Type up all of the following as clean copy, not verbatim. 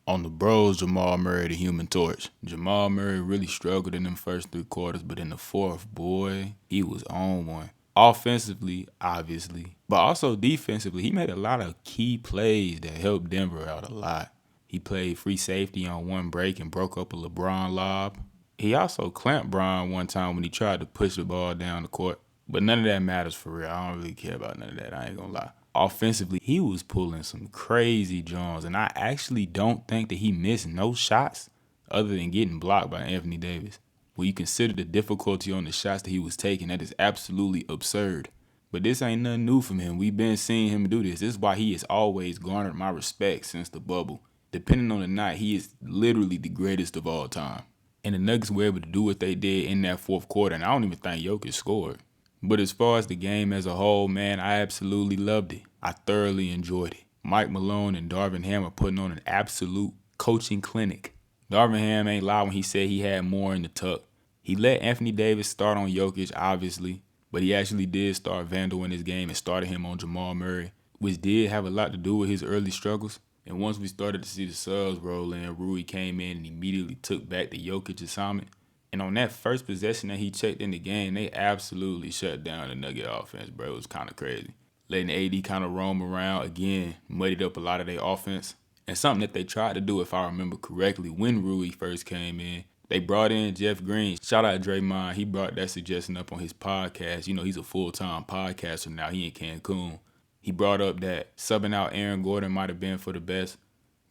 On the bros, Jamal Murray, the Human Torch. Jamal Murray really struggled in them first 3 quarters, but in the fourth, boy, he was on one. Offensively, obviously, but also defensively, he made a lot of key plays that helped Denver out a lot. He played free safety on one break and broke up a LeBron lob. He also clamped Bron one time when he tried to push the ball down the court. But none of that matters for real. I don't really care about none of that. I ain't gonna lie. Offensively, he was pulling some crazy Jones, and I actually don't think that he missed no shots other than getting blocked by Anthony Davis. When you consider the difficulty on the shots that he was taking, that is absolutely absurd. But this ain't nothing new from him. We've been seeing him do this. This is why he has always garnered my respect since the bubble. Depending on the night, he is literally the greatest of all time. And the Nuggets were able to do what they did in that fourth quarter, and I don't even think Jokic scored. But as far as the game as a whole, man, I absolutely loved it. I thoroughly enjoyed it. Mike Malone and Darvin Ham are putting on an absolute coaching clinic. Darvin Ham ain't lie when he said he had more in the tuck. He let Anthony Davis start on Jokic, obviously, but he actually did start Vandal in his game and started him on Jamal Murray, which did have a lot to do with his early struggles. And once we started to see the subs roll in, Rui came in and immediately took back the Jokic assignment. And on that first possession that he checked in the game, they absolutely shut down the Nugget offense, bro. It was kind of crazy. Letting AD kind of roam around, again, muddied up a lot of their offense. And something that they tried to do, if I remember correctly, when Rui first came in, they brought in Jeff Green. Shout out Draymond. He brought that suggestion up on his podcast. You know, he's a full-time podcaster now. He in Cancun. He brought up that subbing out Aaron Gordon might have been for the best,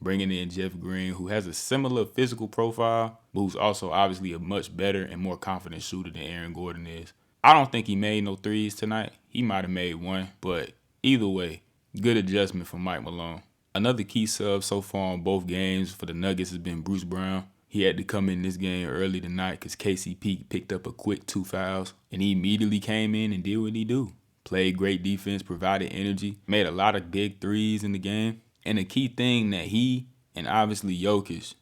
bringing in Jeff Green, who has a similar physical profile, but who's also obviously a much better and more confident shooter than Aaron Gordon is. I don't think he made no threes tonight. He might have made one, but either way, good adjustment from Mike Malone. Another key sub so far on both games for the Nuggets has been Bruce Brown. He had to come in this game early tonight because KCP picked up a quick 2 fouls, and he immediately came in and did what he do. Played great defense, provided energy, made a lot of big threes in the game. And the key thing that he and obviously Jokic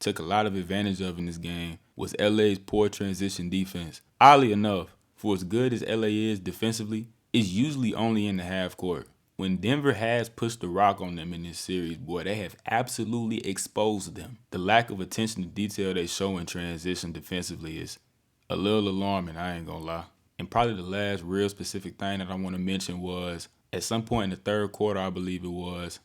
took a lot of advantage of in this game was LA's poor transition defense. Oddly enough, for as good as LA is defensively, it's usually only in the half court. When Denver has pushed the rock on them in this series, boy, they have absolutely exposed them. The lack of attention to detail they show in transition defensively is a little alarming, I ain't gonna lie. And probably the last real specific thing that I want to mention was, at some point in the third quarter, I believe it was,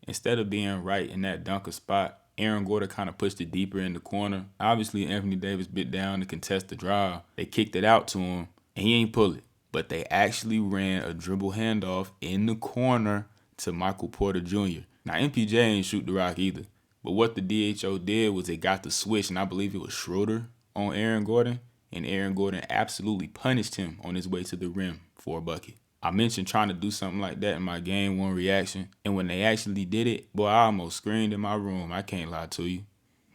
instead of being right in that dunker spot, Aaron Gordon kind of pushed it deeper in the corner. Obviously, Anthony Davis bit down to contest the drive. They kicked it out to him, and he ain't pull it. But they actually ran a dribble handoff in the corner to Michael Porter Jr. Now, MPJ ain't shoot the rock either. But what the DHO did was they got the switch, and I believe it was Schroeder on Aaron Gordon. And Aaron Gordon absolutely punished him on his way to the rim for a bucket. I mentioned trying to do something like that in my game one reaction. And when they actually did it, boy, I almost screamed in my room. I can't lie to you.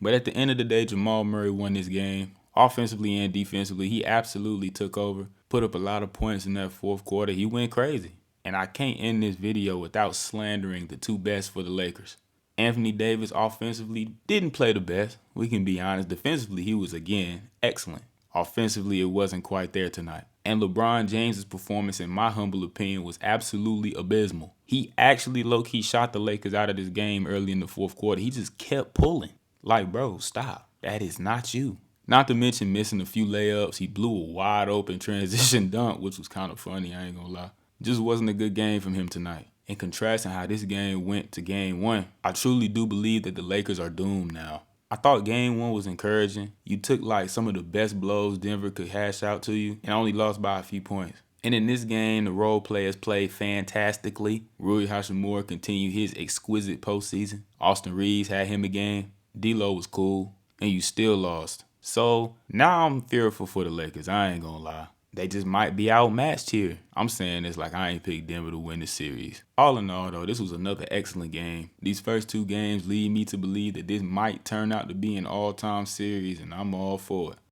But at the end of the day, Jamal Murray won this game. Offensively and defensively, he absolutely took over. Put up a lot of points in that fourth quarter. He went crazy. And I can't end this video without slandering the two best for the Lakers. Anthony Davis offensively didn't play the best. We can be honest. Defensively, he was, again, excellent. Offensively, it wasn't quite there tonight. And LeBron James' performance, in my humble opinion, was absolutely abysmal. He actually low-key shot the Lakers out of this game early in the fourth quarter. He just kept pulling. Like, bro, stop. That is not you. Not to mention missing a few layups. He blew a wide-open transition dunk, which was kind of funny, I ain't gonna lie. Just wasn't a good game from him tonight. In contrasting how this game went to game one, I truly do believe that the Lakers are doomed now. I thought game one was encouraging. You took like some of the best blows Denver could hash out to you and only lost by a few points. And in this game, the role players played fantastically. Rui Hachimura continued his exquisite postseason. Austin Reeves had him a game. D'Lo was cool. And you still lost. So now I'm fearful for the Lakers. I ain't gonna lie. They just might be outmatched here. I'm saying this like I ain't picked Denver to win the series. All in all, though, this was another excellent game. These first two games lead me to believe that this might turn out to be an all-time series, and I'm all for it.